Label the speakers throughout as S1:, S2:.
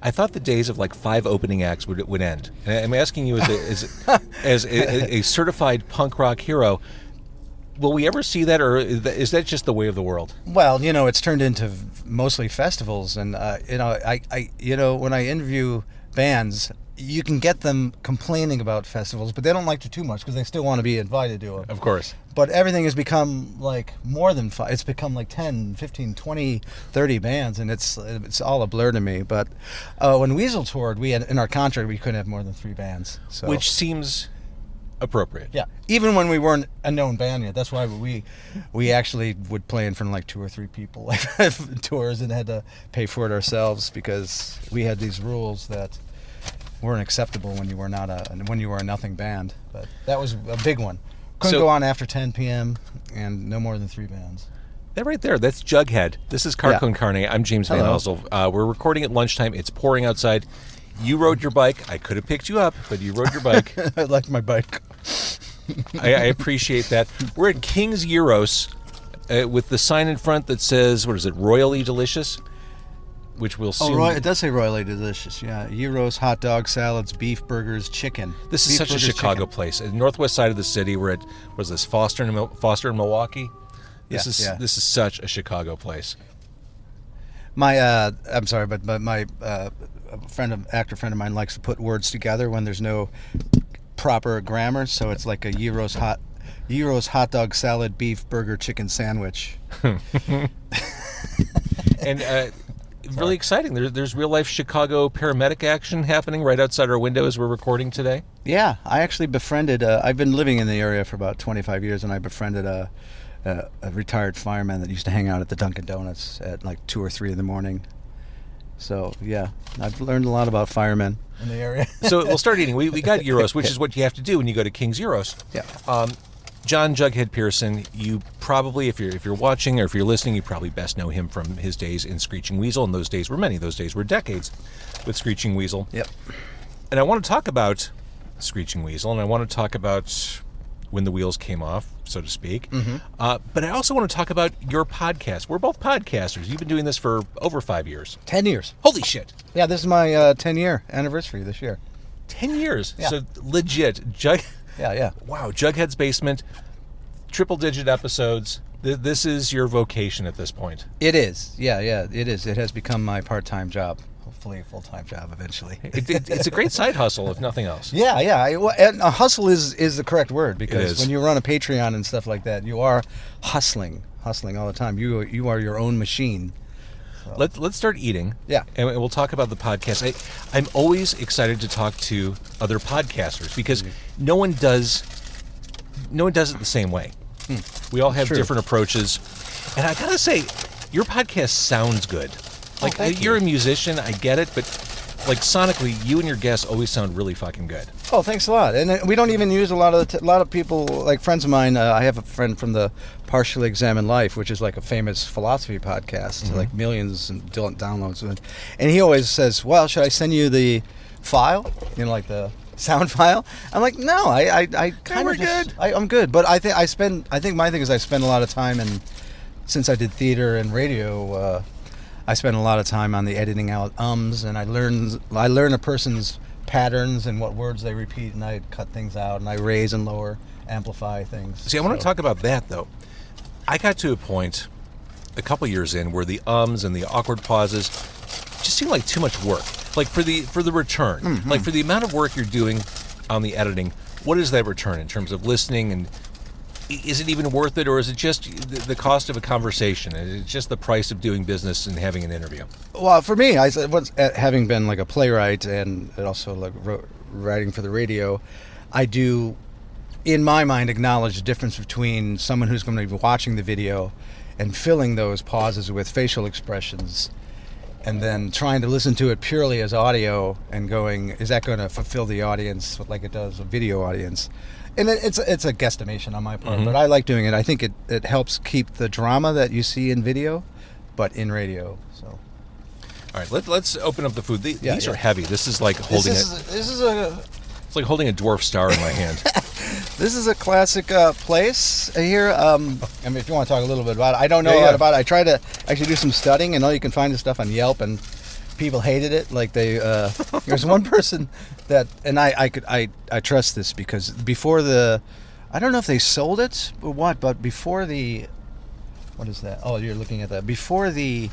S1: I thought the days of like 5 opening acts would end. And I'm asking you as a certified punk rock hero, will we ever see that, or is that just the way of the world?
S2: Well, it's turned into mostly festivals, and when I interview bands, you can get them complaining about festivals, but they don't like it too much because they still want to be invited to them.
S1: Of course.
S2: But everything has become like more than 5. It's become like 10, 15, 20, 30 bands, and it's all a blur to me. But when Weasel toured, we had in our contract we couldn't have more than 3 bands. So.
S1: Which seems appropriate.
S2: Yeah. Even when we weren't a known band yet. That's why we actually would play in front of like 2 or 3 people like tours and had to pay for it ourselves because we had these rules that weren't acceptable when you were a nothing band. But that was a big one. Couldn't go on after 10 p.m. and no more than 3 bands.
S1: That right there, that's Jughead. This is Carcon Carne. I'm James Van Osel. We're recording at lunchtime. It's pouring outside. You rode your bike. I could have picked you up, but you rode your bike.
S2: I like my bike.
S1: I appreciate that. We're at King's Gyros with the sign in front that says, what is it, Royally Delicious? Which we'll soon...
S2: it does say Royally Delicious, yeah. Gyros, hot dog, salads, beef burgers, chicken.
S1: This is such a Chicago place. The northwest side of the city, we're at, what is this, Foster and Milwaukee? This is such a Chicago place.
S2: I'm sorry, but my actor friend of mine likes to put words together when there's no proper grammar, so it's like a gyros hot dog salad beef burger chicken sandwich.
S1: And really exciting. There's real life Chicago paramedic action happening right outside our window as we're recording today.
S2: Yeah, I actually befriended. I've been living in the area for about 25 years, and I befriended a retired fireman that used to hang out at the Dunkin' Donuts at like 2 or 3 in the morning. So yeah, I've learned a lot about firemen in the area.
S1: So we'll start eating. We got gyros, which is what you have to do when you go to King's Gyros.
S2: Yeah.
S1: John Jughead Pierson, you probably, if you're watching or if you're listening, you probably best know him from his days in Screeching Weasel, and those days were many. Those days were decades with Screeching Weasel.
S2: Yep.
S1: And I want to talk about Screeching Weasel, and I want to talk about when the wheels came off, so to speak.
S2: Mm-hmm.
S1: But I also want to talk about your podcast. We're both podcasters. You've been doing this for over 5 years.
S2: 10 years.
S1: Holy shit.
S2: Yeah, this is my 10-year anniversary this year.
S1: 10 years?
S2: Yeah.
S1: So legit.
S2: Yeah.
S1: Wow, Jughead's Basement, triple-digit episodes. This is your vocation at this point.
S2: It is. Yeah, it is. It has become my part-time job. Hopefully a full-time job eventually.
S1: It's a great side hustle, if nothing else.
S2: Yeah. And a hustle is the correct word, because when you run a Patreon and stuff like that, you are hustling all the time. You are your own machine. So.
S1: Let's start eating.
S2: Yeah.
S1: And we'll talk about the podcast. I'm always excited to talk to other podcasters because no one does it the same way. We all have different approaches. And I gotta say, your podcast sounds good. Like, you're a musician, I get it, but like sonically, you and your guests always sound really fucking good.
S2: Oh, thanks a lot. And we don't even use a lot of people, like friends of mine. I have a friend from the Partially Examined Life, which is like a famous philosophy podcast, like millions of downloads. And he always says, "Well, should I send you the file? Like the sound file?" I'm like, "No, I kind of
S1: good.
S2: I'm good." But I think my thing is I spend a lot of time, and since I did theater and radio, I spend a lot of time on the editing out and I learn a person's patterns and what words they repeat, and I cut things out, and I raise and lower, amplify things.
S1: See, I want to talk about that, though. I got to a point a couple years in where the and the awkward pauses just seemed like too much work. Like for the return, like for the amount of work you're doing on the editing, what is that return in terms of listening, and is it even worth it, or is it just the cost of a conversation? Is it just the price of doing business and having an interview?
S2: Well, for me, having been like a playwright and also like writing for the radio, I do, in my mind, acknowledge the difference between someone who's going to be watching the video and filling those pauses with facial expressions, and then trying to listen to it purely as audio and going, is that going to fulfill the audience like it does a video audience? And it's a guesstimation on my part, but I like doing it. I think it helps keep the drama that you see in video, but in radio. So,
S1: all right, let's open up the food. These are heavy. This is like holding it's like holding a dwarf star in my hand.
S2: This is a classic place here. I mean, if you want to talk a little bit about it, I don't know a lot about it. I try to actually do some studying, and all you can find is stuff on Yelp and people hated it. Like there's one person that, and I trust this because before I don't know if they sold it or what, but before what is that? Oh, you're looking at that. Before the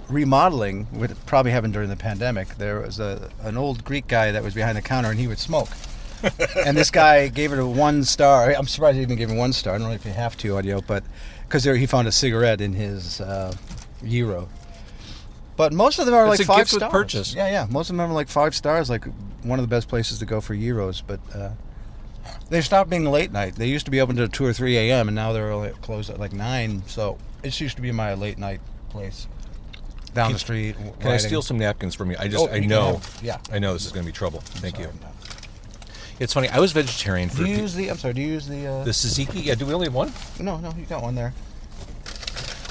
S2: remodeling, which probably happened during the pandemic, there was an old Greek guy that was behind the counter and he would smoke. And this guy gave it a 1 star. I'm surprised he even gave it 1 star. I don't know if you have to on Yelp, but because he found a cigarette in his gyro. But most of them are
S1: It's
S2: like
S1: a
S2: 5
S1: gift with
S2: stars.
S1: purchase.
S2: Yeah. Most of them are like 5 stars, like one of the best places to go for gyros. But they stopped being late night. They used to be open to 2 or 3 a.m. and now they're only closed at like 9. So it used to be my late night place down the street.
S1: Can I steal some napkins from you? I know this is going to be trouble. Thank you. It's funny. I was vegetarian for.
S2: Do you use the
S1: tzatziki? Yeah. Do we only have one?
S2: No, you got one there.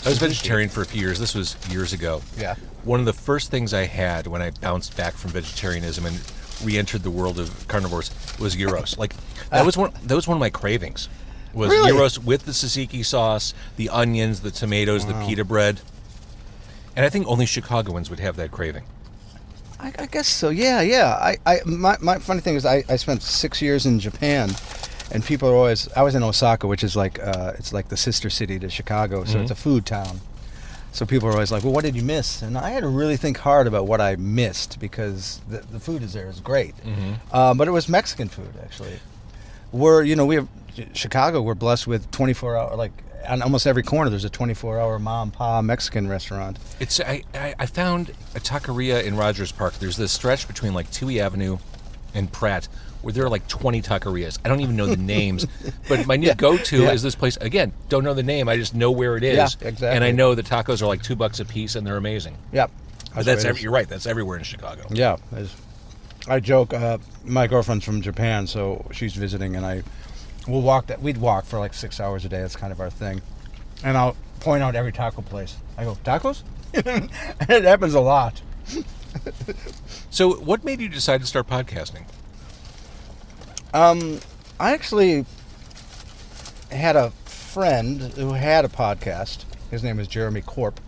S1: I was vegetarian for a few years. This was years ago.
S2: Yeah.
S1: One of the first things I had when I bounced back from vegetarianism and re-entered the world of carnivores was gyros. Like that was one of my cravings. Was
S2: really?
S1: Gyros with the tzatziki sauce, the onions, the tomatoes, the pita bread. And I think only Chicagoans would have that craving.
S2: I guess so. Yeah. My funny thing is I spent 6 years in Japan, and people are always. I was in Osaka, which is like it's like the sister city to Chicago, so it's a food town. So people are always like, "Well, what did you miss?" And I had to really think hard about what I missed because the food is great. But it was Mexican food actually. We have Chicago. We're blessed with 24-hour like. On almost every corner, there's a 24-hour mom pa Mexican restaurant.
S1: I found a taqueria in Rogers Park. There's this stretch between like Touhy Avenue and Pratt where there are like 20 taquerias. I don't even know the names, but my new go-to is this place. Again, don't know the name. I just know where it is.
S2: Yeah, exactly.
S1: And I know the tacos are like $2 a piece, and they're amazing.
S2: Yep.
S1: But you're right. That's everywhere in Chicago.
S2: Yeah. I joke. My girlfriend's from Japan, so she's visiting, and we'd walk for like 6 hours a day. That's kind of our thing. And I'll point out every taco place. I go, tacos? And it happens a lot.
S1: So what made you decide to start podcasting?
S2: I actually had a friend who had a podcast. His name is Jeremy Corp.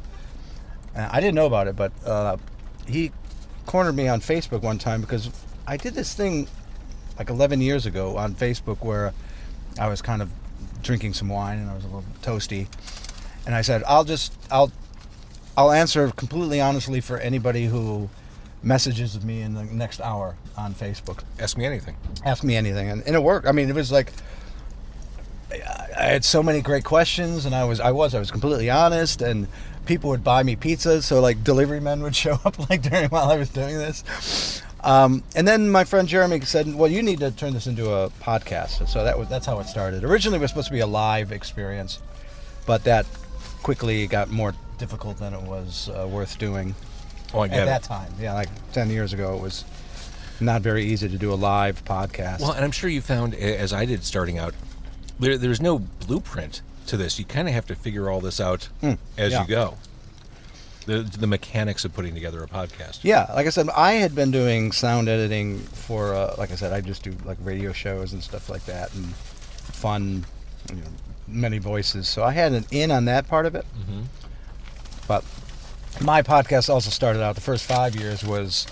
S2: I didn't know about it, but he cornered me on Facebook one time because I did this thing like 11 years ago on Facebook where I was kind of drinking some wine and I was a little toasty, and I said, I'll answer completely honestly for anybody who messages me in the next hour on Facebook.
S1: Ask me anything.
S2: And it worked. I mean, it was like I had so many great questions, and I was completely honest, and people would buy me pizzas, so like delivery men would show up like while I was doing this. And then my friend Jeremy said, well, you need to turn this into a podcast. So that's how it started. Originally it was supposed to be a live experience, but that quickly got more difficult than it was worth doing.
S1: Oh, I get it.
S2: At that time. Yeah, like 10 years ago, it was not very easy to do a live podcast.
S1: Well, and I'm sure you found, as I did starting out, there's no blueprint to this. You kind of have to figure all this out as you go. The mechanics of putting together a podcast.
S2: Yeah, like I said, I had been doing sound editing for, like I said, I just do like radio shows and stuff like that, and fun, many voices. So I had an in on that part of it. Mm-hmm. But my podcast also started out, the first 5 years was,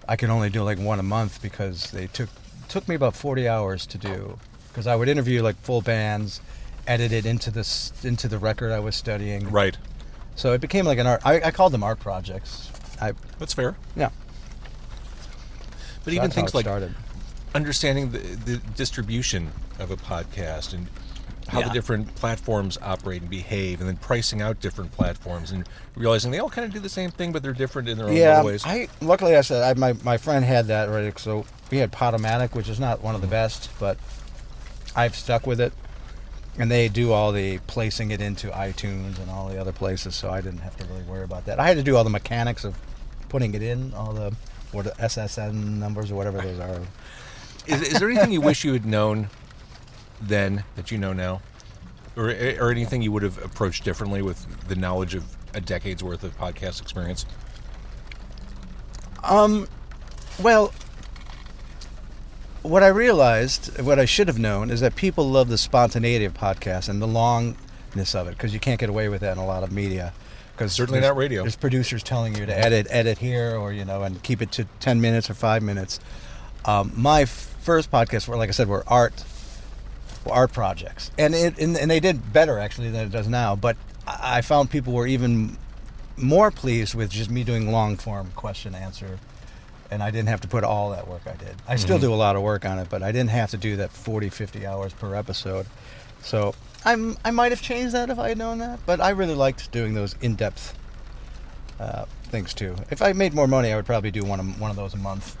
S2: I could only do like one a month because they took me about 40 hours to do, because I would interview like full bands, edit it into the record I was studying.
S1: Right.
S2: So it became like an art. I called them art projects.
S1: That's fair.
S2: Yeah.
S1: But so even things like understanding the distribution of a podcast and how the different platforms operate and behave, and then pricing out different platforms and realizing they all kind of do the same thing, but they're different in their own little ways.
S2: Luckily, I said my friend had that already. So we had Podomatic, which is not one of the best, but I've stuck with it. And they do all the placing it into iTunes and all the other places, so I didn't have to really worry about that. I had to do all the mechanics of putting it in, all the SSN numbers or whatever those are.
S1: Is there anything you wish you had known then that you know now? Or anything you would have approached differently with the knowledge of a decade's worth of podcast experience?
S2: Well, what I realized, what I should have known, is that people love the spontaneity of podcasts and the longness of it, because you can't get away with that in a lot of media. because
S1: Certainly not radio.
S2: There's producers telling you to edit here, or and keep it to 10 minutes or 5 minutes. My first podcast, like I said, were art projects, and they did better actually than it does now. But I found people were even more pleased with just me doing long form question answer, and I didn't have to put all that work I did. I still do a lot of work on it, but I didn't have to do that 40-50 hours per episode. So I might have changed that if I had known that, but I really liked doing those in-depth things too. If I made more money, I would probably do one of those a month.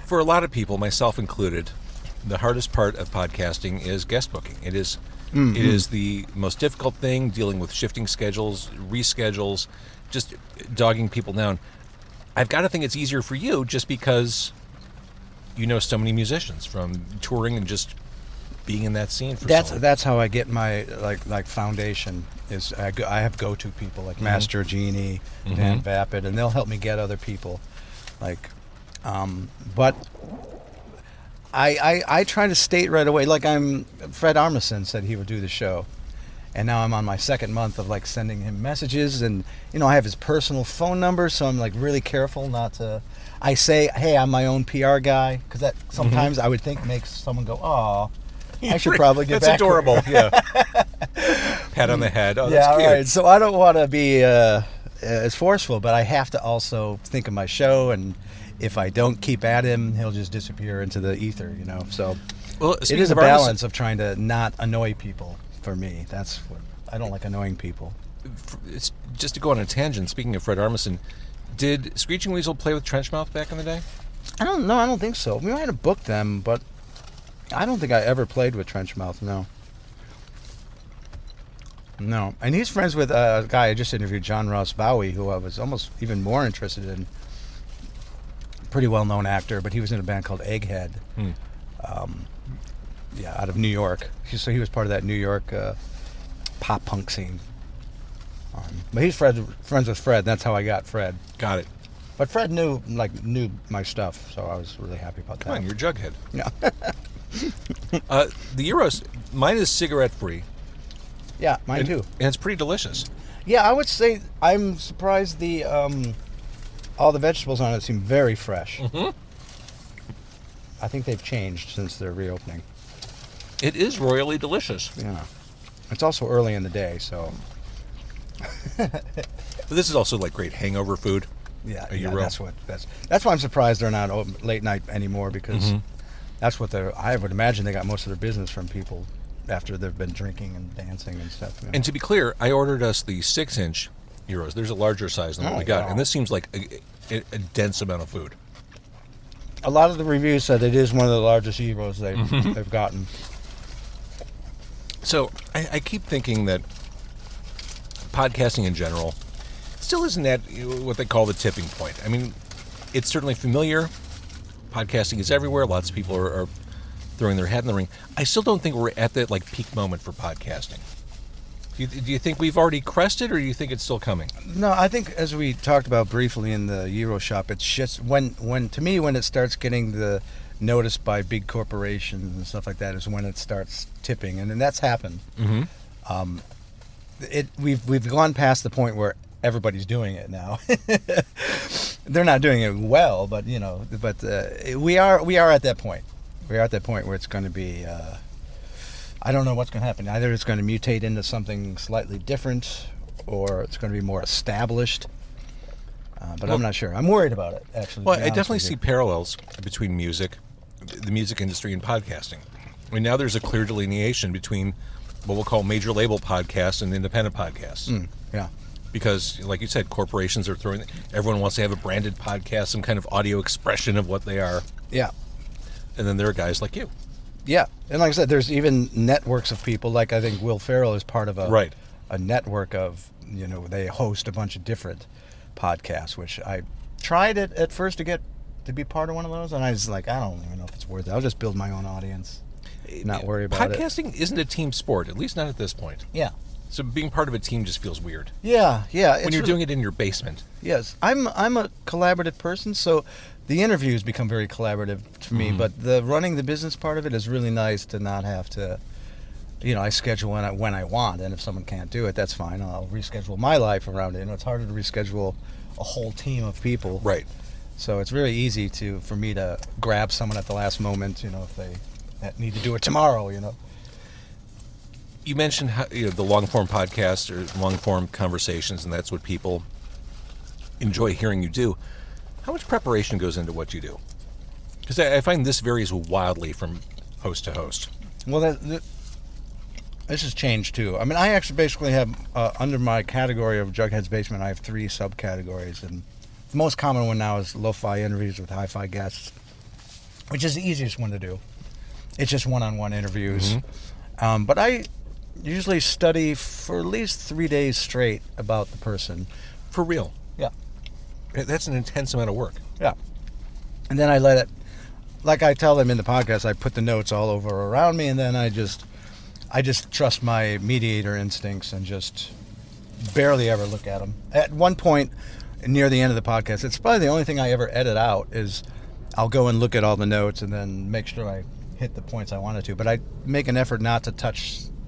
S1: For a lot of people, myself included, the hardest part of podcasting is guest booking. It is the most difficult thing, dealing with shifting schedules, reschedules, just dogging people down. I've got to think it's easier for you just because you know so many musicians from touring and just being in that scene for so long.
S2: That's how I get my like foundation is I have go-to people like Master Genie, Dan Vapid, and they'll help me get other people. But I try to state right away, like Fred Armisen said he would do the show, and now I'm on my second month of like sending him messages, and I have his personal phone number, so I'm like really careful not to. I say, hey, I'm my own PR guy, because that sometimes I would think makes someone go, oh, I should probably get back.
S1: That's adorable. Yeah. Pat on the head. Oh, that's cute.
S2: Right. So I don't want to be as forceful, but I have to also think of my show, and if I don't keep at him, he'll just disappear into the ether, So it is a balance of trying to not annoy people. For me, that's what I don't like, annoying people.
S1: It's just to go on a tangent. Speaking of Fred Armisen, did Screeching Weasel play with Trenchmouth back in the day?
S2: I don't know. I don't think so. We might have booked them, but I don't think I ever played with Trenchmouth. No. And he's friends with a guy I just interviewed, John Ross Bowie, who I was almost even more interested in. Pretty well-known actor, but he was in a band called Egghead. Out of New York. So he was part of that New York pop punk scene. But he's friends with Fred. That's how I got Fred.
S1: Got it.
S2: But Fred knew my stuff, so I was really happy about that.
S1: Come on, you're Jughead.
S2: Yeah.
S1: The Gyros, mine is cigarette-free.
S2: Yeah, mine too.
S1: And it's pretty delicious.
S2: Yeah, I would say I'm surprised the all the vegetables on it seem very fresh. I think they've changed since they're reopening.
S1: It is royally delicious.
S2: Yeah. It's also early in the day, so.
S1: But this is also like great hangover food.
S2: Yeah, that's why I'm surprised they're not open late night anymore, because that's what I would imagine they got most of their business from people after they've been drinking and dancing and stuff.
S1: And to be clear, I ordered us the 6-inch Gyros. There's a larger size than what we got, and this seems like a dense amount of food.
S2: A lot of the reviews said it is one of the largest Gyros they've gotten.
S1: So I keep thinking that podcasting in general still isn't at what they call the tipping point. I mean, it's certainly familiar. Podcasting is everywhere. Lots of people are throwing their hat in the ring. I still don't think we're at that peak moment for podcasting. Do you think we've already crested, or do you think it's still coming?
S2: No, I think, as we talked about briefly in the Gyro shop, it's just when it starts getting the notice by big corporations and stuff like that is when it starts tipping, and then that's happened. We've gone past the point where everybody's doing it now. They're not doing it well, but we are at that point. We are at that point where it's going to be. I don't know what's going to happen. Either it's going to mutate into something slightly different, or it's going to be more established. But I'm not sure. I'm worried about it, actually.
S1: Well, I definitely see parallels between music, the music industry, and podcasting. I mean, now there's a clear delineation between what we'll call major label podcasts and independent podcasts.
S2: Yeah.
S1: Because, like you said, corporations are everyone wants to have a branded podcast, some kind of audio expression of what they are.
S2: Yeah.
S1: And then there are guys like you.
S2: Yeah, and like I said, there's even networks of people. Like I think Will Ferrell is part of a network of, they host a bunch of different podcasts, which I tried at first to be part of one of those, and I was like, I don't even know if it's worth it. I'll just build my own audience, not worry about it.
S1: Podcasting isn't a team sport, at least not at this point.
S2: Yeah.
S1: So being part of a team just feels weird.
S2: Yeah.
S1: When you're doing it in your basement.
S2: Yes, I'm a collaborative person, so the interviews become very collaborative to me. But the running the business part of it is really nice to not have to I schedule when I want, and if someone can't do it, that's fine. I'll reschedule my life around it. It's harder to reschedule a whole team of people.
S1: Right.
S2: So it's really easy for me to grab someone at the last moment, if they need to do it tomorrow,
S1: You mentioned how, the long-form podcast or long-form conversations, and that's what people enjoy hearing you do. How much preparation goes into what you do? Because I find this varies wildly from host to host.
S2: Well, this has changed too. I mean, I actually basically have, under my category of Jughead's Basement, I have 3 subcategories. And the most common one now is lo-fi interviews with hi-fi guests, which is the easiest one to do. It's just one-on-one interviews.
S1: Mm-hmm.
S2: But I usually study for at least 3 days straight about the person.
S1: For real?
S2: Yeah.
S1: That's an intense amount of work.
S2: Yeah. And then I let it, like I tell them in the podcast, I put the notes all over around me, and then I just trust my mediator instincts and just barely ever look at them. At one point, near the end of the podcast, it's probably the only thing I ever edit out is I'll go and look at all the notes and then make sure I hit the points I wanted to. But I make an effort not to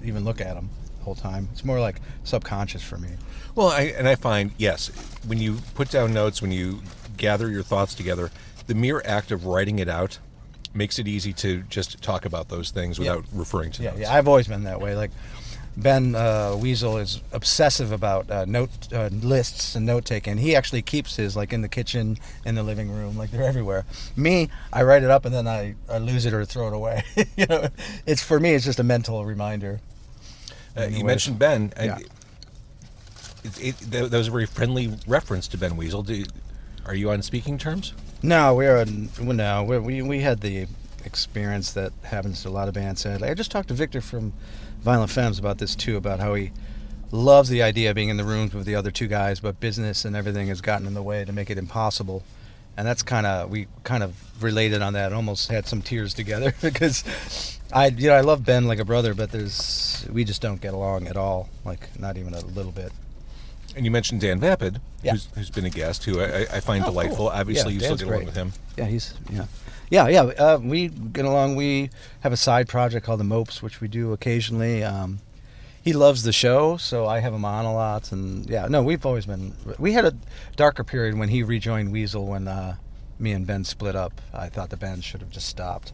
S2: even look at them the whole time. It's more like subconscious for me.
S1: Well, I find, yes, when you put down notes, when you gather your thoughts together, the mere act of writing it out makes it easy to just talk about those things without referring to notes.
S2: Yeah, I've always been that way. Like Ben Weasel is obsessive about lists and note taking. He actually keeps his like in the kitchen, in the living room, like they're everywhere. Me, I write it up and then I lose it or throw it away. It's for me. It's just a mental reminder.
S1: You mentioned Ben.
S2: Yeah.
S1: That was a very friendly reference to Ben Weasel. Are you on speaking terms?
S2: No, we had the experience that happens to a lot of bands. Sadly, I just talked to Victor from Violent Femmes about this too, about how he loves the idea of being in the rooms with the other 2 guys, but business and everything has gotten in the way to make it impossible. And that's we kind of related on that. Almost had some tears together because I love Ben like a brother, but we just don't get along at all, like not even a little bit.
S1: And you mentioned Dan Vapid,
S2: Yeah.
S1: who's been a guest, who I find delightful.
S2: Cool.
S1: Obviously, you still
S2: Dan's
S1: get along
S2: great.
S1: with him.
S2: Yeah. We get along. We have a side project called the Mopes, which we do occasionally. He loves the show, so I have him on a lot. And we've always been. We had a darker period when he rejoined Weasel when me and Ben split up. I thought the band should have just stopped,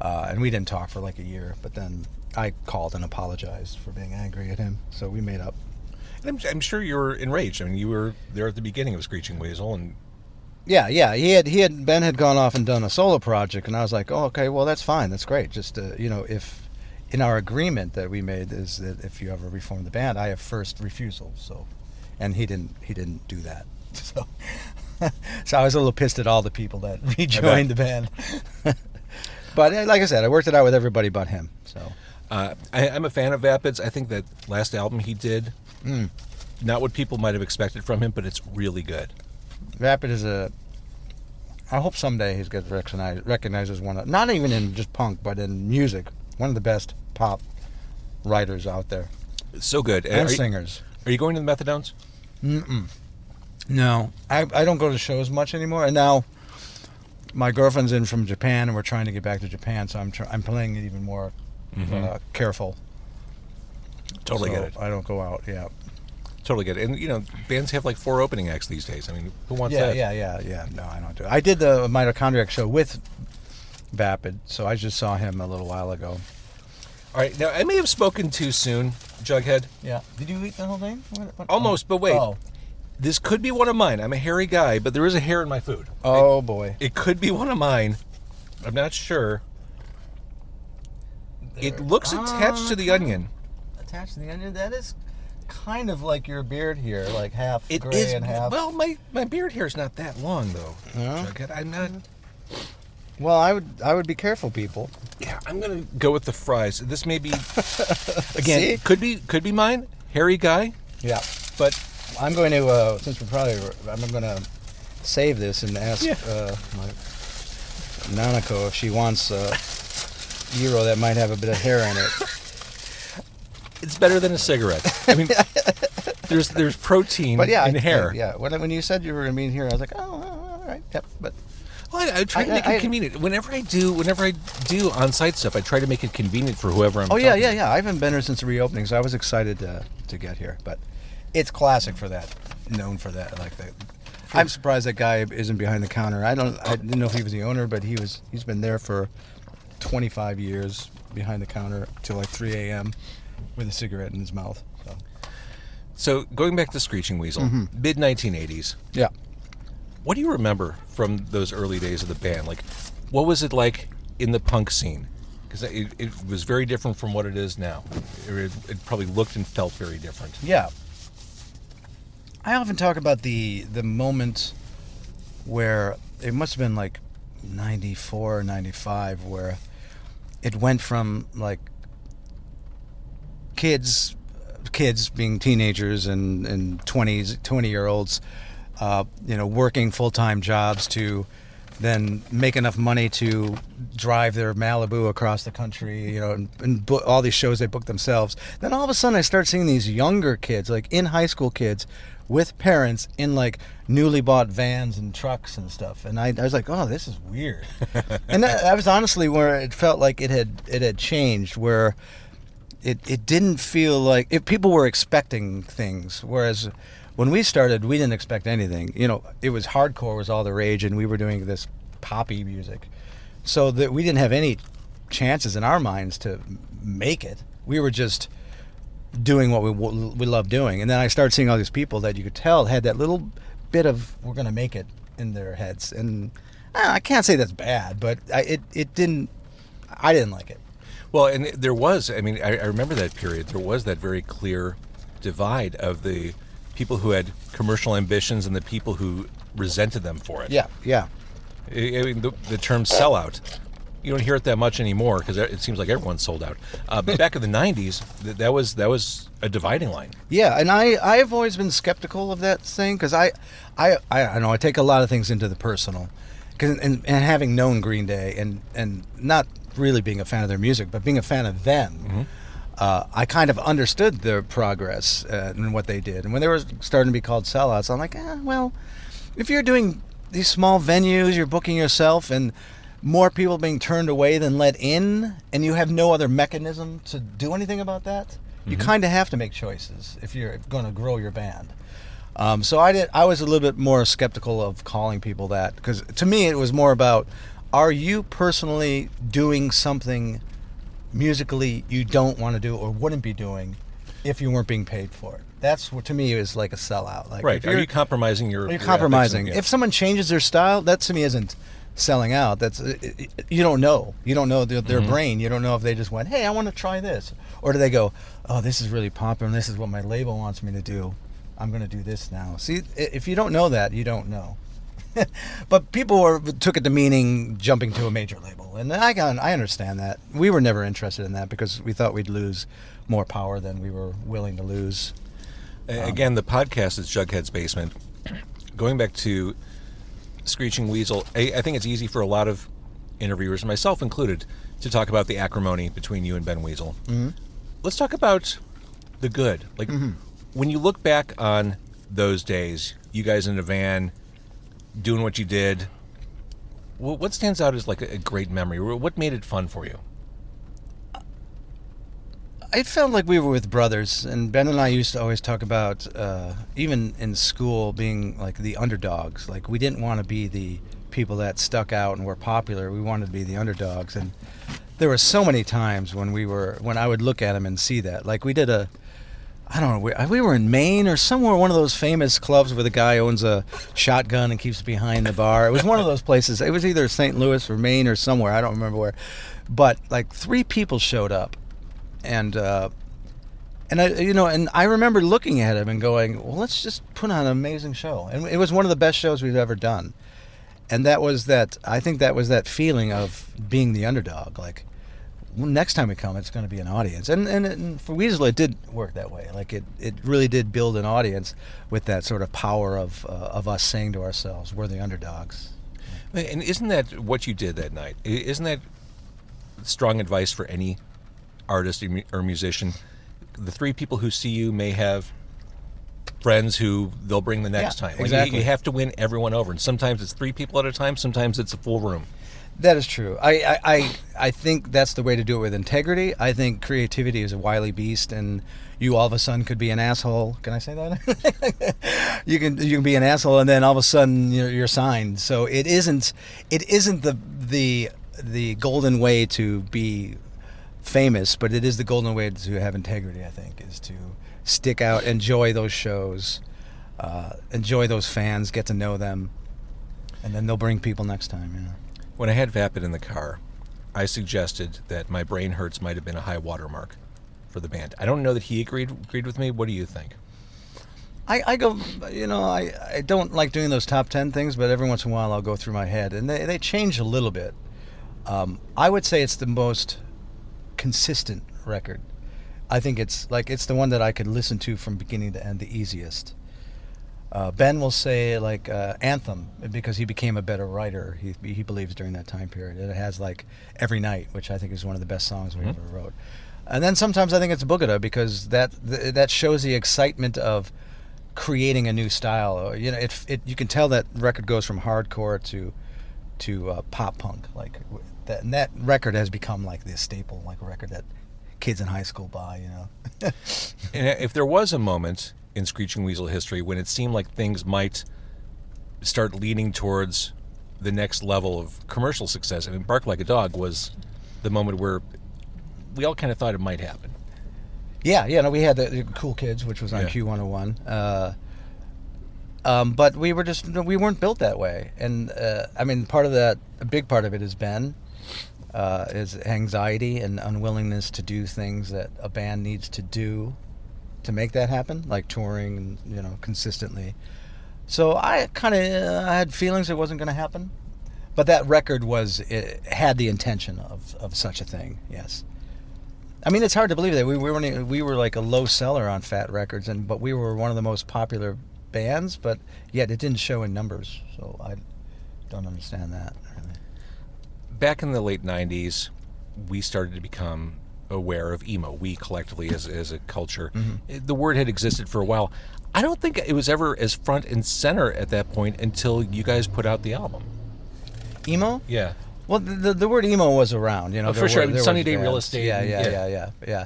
S2: and we didn't talk for like a year. But then I called and apologized for being angry at him, so we made up.
S1: And I'm sure you were enraged. I mean, you were there at the beginning of Screeching Weasel, and
S2: Yeah. Ben had gone off and done a solo project, and I was like, oh, okay, well, that's fine, that's great. Just if in our agreement that we made is that if you ever reform the band, I have first refusal. So, and he didn't do that. So, so I was a little pissed at all the people that rejoined the band. But like I said, I worked it out with everybody but him. So,
S1: I'm a fan of Vapid's. I think that last album he did. Not what people might have expected from him, but it's really good.
S2: Vapid is I hope someday he gets recognized as one of, not even in just punk, but in music, one of the best pop writers out there.
S1: It's so good.
S2: And singers.
S1: Are you going to the Methadones?
S2: No. I don't go to shows much anymore, and now my girlfriend's in from Japan, and we're trying to get back to Japan, so I'm playing it even more careful.
S1: Totally get it.
S2: I don't go out, yeah.
S1: Totally get it. And, bands have like 4 opening acts these days. I mean, who wants that?
S2: Yeah. No, I don't do it. I did the Mitochondriac show with Vapid, so I just saw him a little while ago.
S1: All right. Now, I may have spoken too soon, Jughead.
S2: Yeah. Did you eat the whole thing?
S1: Almost, but wait.
S2: Oh.
S1: This could be one of mine. I'm a hairy guy, but there is a hair in my food.
S2: Oh, boy.
S1: It could be one of mine. I'm not sure. It looks attached to the onion.
S2: Attached to the onion? That is kind of like your beard here, like half
S1: It
S2: gray
S1: is.
S2: and half...
S1: Well, my beard hair is not that long, though.
S2: No?
S1: Jughead. I'm not...
S2: Well, I would be careful, people.
S1: Yeah, I'm going to go with the fries. This may be... Again,
S2: See?
S1: could be mine. Hairy guy.
S2: Yeah.
S1: But...
S2: I'm going to, since I'm going to save this and ask my Nanako if she wants gyro that might have a bit of hair in it.
S1: It's better than a cigarette. I mean, there's protein in hair.
S2: Yeah. When you said you were going to be in here, I was like, oh, all right. Yep. But
S1: Well, I try to make it convenient. Whenever I do on-site stuff, I try to make it convenient for whoever I'm.
S2: Oh yeah. I haven't been here since the reopening, so I was excited to get here. But it's classic for that, known for that. Like that. I'm surprised that guy isn't behind the counter. I didn't know if he was the owner, but he's been there for 25 years behind the counter till like 3 a.m. with a cigarette in his mouth.
S1: So going back to Screeching Weasel, mid 1980s.
S2: Yeah.
S1: What do you remember from those early days of the band? Like, what was it like in the punk scene? Because it was very different from what it is now. It probably looked and felt very different.
S2: Yeah. I often talk about the moment where it must have been like 94 or 95 where it went from like kids being teenagers and 20-year-olds working full-time jobs to then make enough money to drive their Malibu across the country, and all these shows they book themselves. Then all of a sudden I start seeing these younger kids, like in high school kids, with parents in like newly bought vans and trucks and stuff. And I was like, oh, this is weird. And that was honestly where it felt like it had changed, where it didn't feel like people were expecting things, whereas when we started, we didn't expect anything. It was hardcore was all the rage, and we were doing this poppy music, so that we didn't have any chances in our minds to make it. We were just doing what we love doing. And then I started seeing all these people that you could tell had that little bit of we're going to make it in their heads. And I can't say that's bad, but I didn't like it.
S1: Well, and there was, I remember that period. There was that very clear divide of the people who had commercial ambitions and the people who resented them for it.
S2: Yeah.
S1: The term sellout, you don't hear it that much anymore because it seems like everyone's sold out. But back in the 90s, that was a dividing line.
S2: Yeah, and I've always been skeptical of that thing because I know I take a lot of things into the personal, and having known Green Day and not really being a fan of their music, but being a fan of them, I kind of understood their progress and what they did. And when they were starting to be called sellouts, I'm like, well, if you're doing these small venues, you're booking yourself, and more people being turned away than let in, and you have no other mechanism to do anything about that, you kind of have to make choices if you're going to grow your band. So I was a little bit more skeptical of calling people that, because to me it was more about, are you personally doing something musically you don't want to do or wouldn't be doing if you weren't being paid for it? That's what to me is like a sellout. Like,
S1: right. Are you compromising your?
S2: Are you compromising?
S1: Yeah.
S2: If someone changes their style, that to me isn't selling out. That's you don't know. You don't know their brain. You don't know if they just went, hey, I want to try this, or do they go, oh, this is really popular and this is what my label wants me to do. I'm going to do this now. See, if you don't know that, you don't know. But people took it to meaning jumping to a major label, and I understand that. We were never interested in that because we thought we'd lose more power than we were willing to lose.
S1: Again, the podcast is Jughead's Basement. Going back to Screeching Weasel, I think it's easy for a lot of interviewers, myself included, to talk about the acrimony between you and Ben Weasel. Mm-hmm. Let's talk about the good. Like, when you look back on those days, you guys in a van, doing what you did, what stands out as like a great memory? What made it fun for you?
S2: It felt like we were with brothers, and Ben and I used to always talk about, even in school, being like the underdogs. Like, we didn't want to be the people that stuck out and were popular. We wanted to be the underdogs, and there were so many times when I would look at him and see that. Like, we did I don't know, we were in Maine or somewhere, one of those famous clubs where the guy owns a shotgun and keeps behind the bar. It was one of those places. It was either St. Louis or Maine or somewhere. I don't remember where. But like 3 people showed up, and I remember looking at him and going, well, let's just put on an amazing show. And it was one of the best shows we've ever done. And I think that was that feeling of being the underdog. Like, next time we come, it's going to be an audience. And for Weasel, it did work that way. Like, it really did build an audience with that sort of power of us saying to ourselves, we're the underdogs.
S1: And isn't that what you did that night? Isn't that strong advice for any artist or musician? The 3 people who see you may have friends who they'll bring the next
S2: Yeah,
S1: time. Like,
S2: exactly.
S1: you have to win everyone over, and sometimes it's 3 people at a time. Sometimes it's a full room.
S2: That is true. I think that's the way to do it with integrity. I think creativity is a wily beast, and you all of a sudden could be an asshole. Can I say that? you can be an asshole, and then all of a sudden you're signed. So it isn't the golden way to be famous, but it is the golden way to have integrity. I think is to stick out, enjoy those shows, enjoy those fans, get to know them, and then they'll bring people next time. You know.
S1: When I had Vapid in the car, I suggested that My Brain Hurts might have been a high watermark for the band. I don't know that he agreed with me. What do you think?
S2: I go, I don't like doing those top 10 things, but every once in a while I'll go through my head, and they change a little bit. I would say it's the most consistent record. I think it's the one that I could listen to from beginning to end the easiest. Ben will say Anthem, because he became a better writer. He believes during that time period. It has Every Night, which I think is one of the best songs we ever wrote. And then sometimes I think it's Boogada, because that shows the excitement of creating a new style. You can tell that record goes from hardcore to pop punk that, and that record has become this staple record that kids in high school buy.
S1: And if there was a moment in Screeching Weasel history when it seemed like things might start leaning towards the next level of commercial success, I mean, Bark Like a Dog was the moment where we all kind of thought it might happen.
S2: Yeah, we had the Cool Kids, which was on Q101. But we weren't built that way. And I mean, a big part of it is Ben, is anxiety and unwillingness to do things that a band needs to do to make that happen, like touring, consistently. So I had feelings it wasn't going to happen, but that record it had the intention of such a thing. Yes, I mean, it's hard to believe that we were like a low seller on Fat Records, but we were one of the most popular bands, but yet it didn't show in numbers. So I don't understand that really.
S1: Back in the late 90s, we started to become aware of emo. We collectively as a culture. The word had existed for a while. I don't think it was ever as front and center at that point until you guys put out the album.
S2: Emo?
S1: Yeah.
S2: Well, the word emo was around,
S1: for sure. Sunny Day
S2: bands.
S1: Real Estate.
S2: Yeah.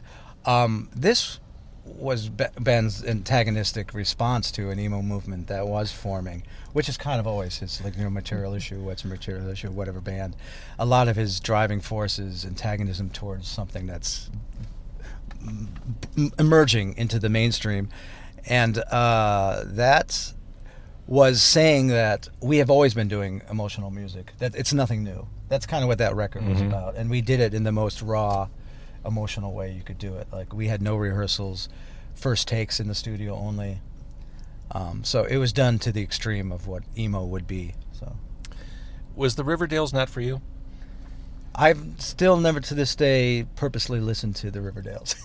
S2: This was Ben's antagonistic response to an emo movement that was forming, which is kind of always his Material Issue, What's a Material Issue, whatever band. A lot of his driving force is antagonism towards something that's emerging into the mainstream, and that was saying that we have always been doing emotional music, that it's nothing new. That's kind of what that record was about, and we did it in the most raw, emotional way you could do it. We had no rehearsals, first takes in the studio only. So it was done to the extreme of what emo would be. So,
S1: was the Riverdales not for you?
S2: I've still never to this day purposely listened to the Riverdales.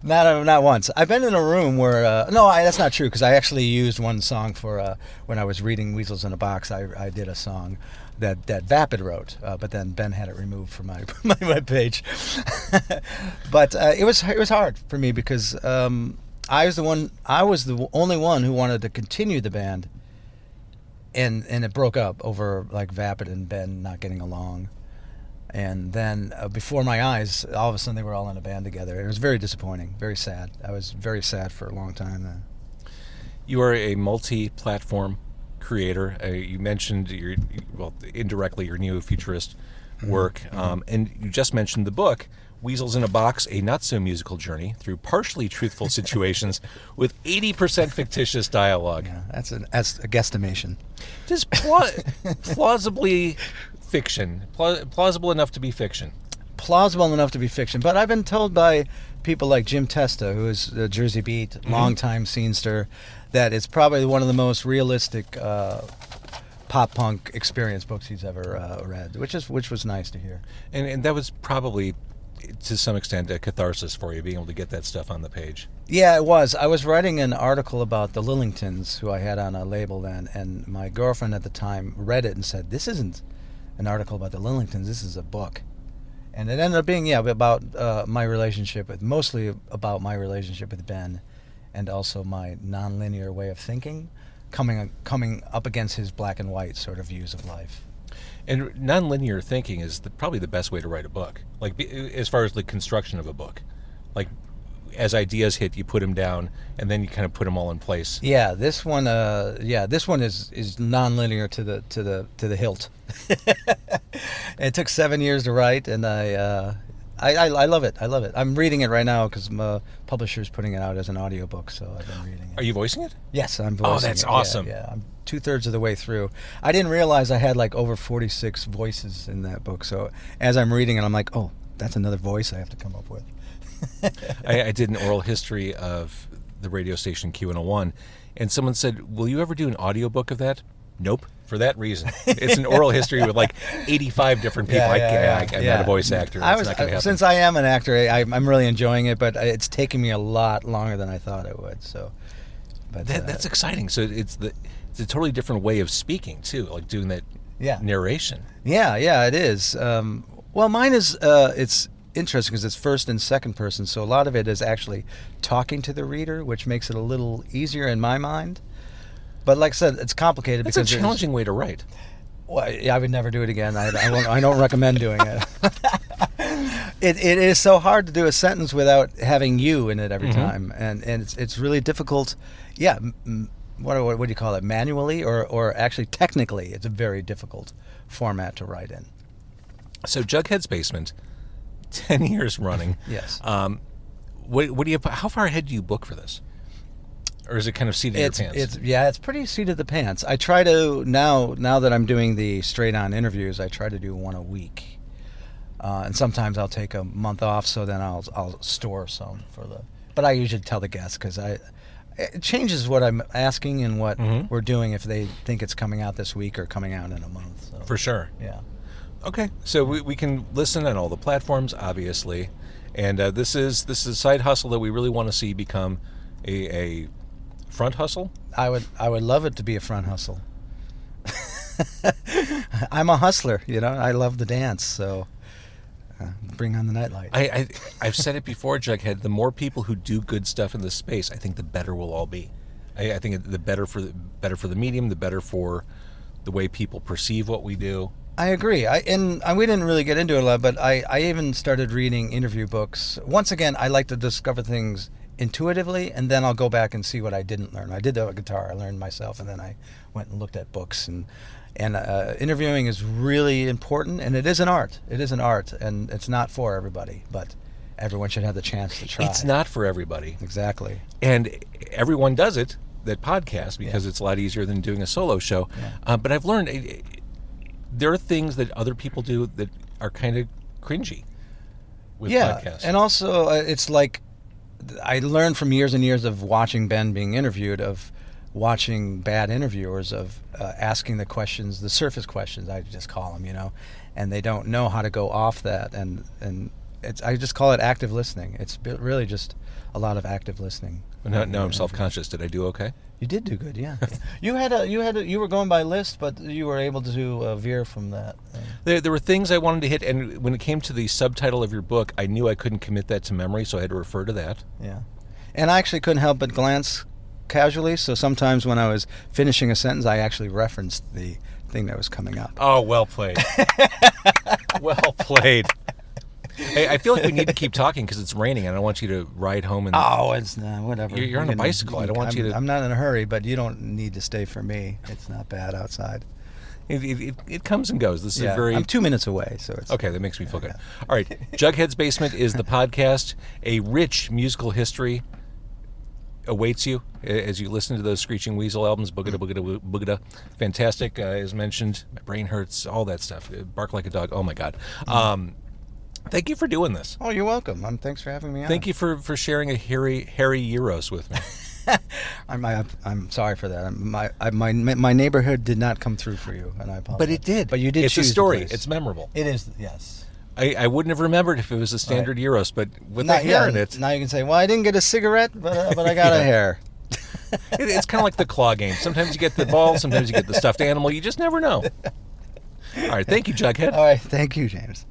S2: Not once. I've been in a room where that's not true, because I actually used one song for when I was reading Weasels in a Box. I did a song that Vapid wrote, but then Ben had it removed from my page. But it was hard for me, because I was the only one who wanted to continue the band, and it broke up over Vapid and Ben not getting along. And then before my eyes, all of a sudden they were all in a band together. It was very disappointing, very sad. I was very sad for a long time then.
S1: You are a multi-platform creator. You mentioned indirectly your neo-futurist work, and you just mentioned the book, Weasels in a Box, a not-so-musical journey through partially truthful situations with 80% fictitious dialogue.
S2: Yeah, that's a guesstimation.
S1: Just plausibly fiction. Plausible enough to be fiction.
S2: Plausible enough to be fiction. But I've been told by people like Jim Testa, who is the Jersey Beat, longtime scenester, that it's probably one of the most realistic pop punk experience books he's ever read, which was nice to hear.
S1: And that was probably, to some extent, a catharsis for you, being able to get that stuff on the page.
S2: Yeah, it was. I was writing an article about the Lillingtons, who I had on a label then, and my girlfriend at the time read it and said, "This isn't an article about the Lillingtons, this is a book." And it ended up being, about my relationship mostly about my relationship with Ben and also my nonlinear way of thinking, coming up against his black and white sort of views of life.
S1: And nonlinear thinking is probably the best way to write a book. Like, as far as the construction of a book, like, as ideas hit, you put them down, and then you kind of put them all in place.
S2: Yeah, this one is nonlinear to the hilt. It took 7 years to write, and I love it. I love it. I'm reading it right now because my publisher's putting it out as an audiobook, so I've been reading it.
S1: Are you voicing it?
S2: Yes, I'm voicing it.
S1: Oh, that's awesome.
S2: Yeah, I'm 2/3 of the way through. I didn't realize I had like over 46 voices in that book, so as I'm reading it, I'm like, oh, that's another voice I have to come up with.
S1: I did an oral history of the radio station Q101, and someone said, will you ever do an audiobook of that? Nope. For that reason. It's an oral history with like 85 different people. I'm not a voice actor. It's not gonna happen.
S2: Since I am an actor, I'm really enjoying it, but it's taken me a lot longer than I thought it would. So, but
S1: that's exciting. So it's a totally different way of speaking too, like doing that narration.
S2: Yeah, it is. Well, mine is it's interesting because it's first and second person, so a lot of it is actually talking to the reader, which makes it a little easier in my mind. But like I said, it's complicated.
S1: That's
S2: because
S1: a challenging way to write.
S2: Well, I would never do it again. I don't recommend doing it. It is so hard to do a sentence without having you in it every time, and it's really difficult. Yeah, what do you call it? Manually or actually technically, it's a very difficult format to write in.
S1: So Jughead's Basement, 10 years running.
S2: Yes.
S1: What do you? How far ahead do you book for this? Or is it kind of seat of your pants?
S2: It's pretty seat of the pants. I try to now that I'm doing the straight on interviews, I try to do one a week, and sometimes I'll take a month off. So then I'll store some for the. But I usually tell the guests because it changes what I'm asking and what we're doing if they think it's coming out this week or coming out in a month. So,
S1: for sure.
S2: Yeah.
S1: Okay, so we can listen on all the platforms, obviously, and this is a side hustle that we really want to see become a front hustle.
S2: I would love it to be a front hustle. I'm a hustler, I love the dance, so bring on the nightlight.
S1: I've said it before, Jughead. The more people who do good stuff in this space, I think the better we'll all be. I think the better for the medium, the better for the way people perceive what we do.
S2: I agree. And we didn't really get into it a lot, but I even started reading interview books. Once again, I like to discover things intuitively, and then I'll go back and see what I didn't learn. I did the guitar, I learned myself, and then I went and looked at books. And interviewing is really important, and it is an art. It is an art, and it's not for everybody, but everyone should have the chance to try.
S1: It's not for everybody.
S2: Exactly.
S1: And everyone does it, that podcast, because it's a lot easier than doing a solo show. Yeah. But I've learned there are things that other people do that are kind of cringy with podcasts.
S2: And also it's like I learned from years and years of watching Ben being interviewed, of watching bad interviewers, of asking the questions, the surface questions, I just call them, and they don't know how to go off that. And I just call it active listening. It's really just a lot of active listening.
S1: No, I'm self-conscious. Did I do okay?
S2: You did do good, yeah. You were going by list, but you were able to veer from that.
S1: There were things I wanted to hit, and when it came to the subtitle of your book, I knew I couldn't commit that to memory, so I had to refer to that.
S2: Yeah, and I actually couldn't help but glance casually. So sometimes when I was finishing a sentence, I actually referenced the thing that was coming up.
S1: Oh, well played. Well played. Hey, I feel like we need to keep talking because it's raining, and I don't want you to ride home.
S2: It's not, whatever.
S1: You're on a bicycle. I don't want you to.
S2: I'm not in a hurry, but you don't need to stay for me. It's not bad outside.
S1: It comes and goes. This is very.
S2: I'm 2 minutes away, so it's
S1: okay. That makes me feel good. All right, Jughead's Basement is the podcast. A rich musical history awaits you as you listen to those Screeching Weasel albums. Boogada, boogada, boogada. Fantastic. As mentioned, my brain hurts. All that stuff. Bark like a dog. Oh my God. Thank you for doing this.
S2: Oh, you're welcome. Thanks for having me on.
S1: Thank you for sharing a hairy Gyros with me.
S2: I'm sorry for that. My neighborhood did not come through for you, and I apologize.
S1: But it did.
S2: But you did.
S1: It's
S2: choose
S1: a story.
S2: the place.
S1: It's memorable.
S2: It is. Yes.
S1: I wouldn't have remembered if it was a standard Gyros, but with the hair in it.
S2: Now you can say, "Well, I didn't get a cigarette, but I got a hair."
S1: It's kind of like the claw game. Sometimes you get the ball, sometimes you get the stuffed animal. You just never know. All right. Thank you, Jughead.
S2: All right. Thank you, James.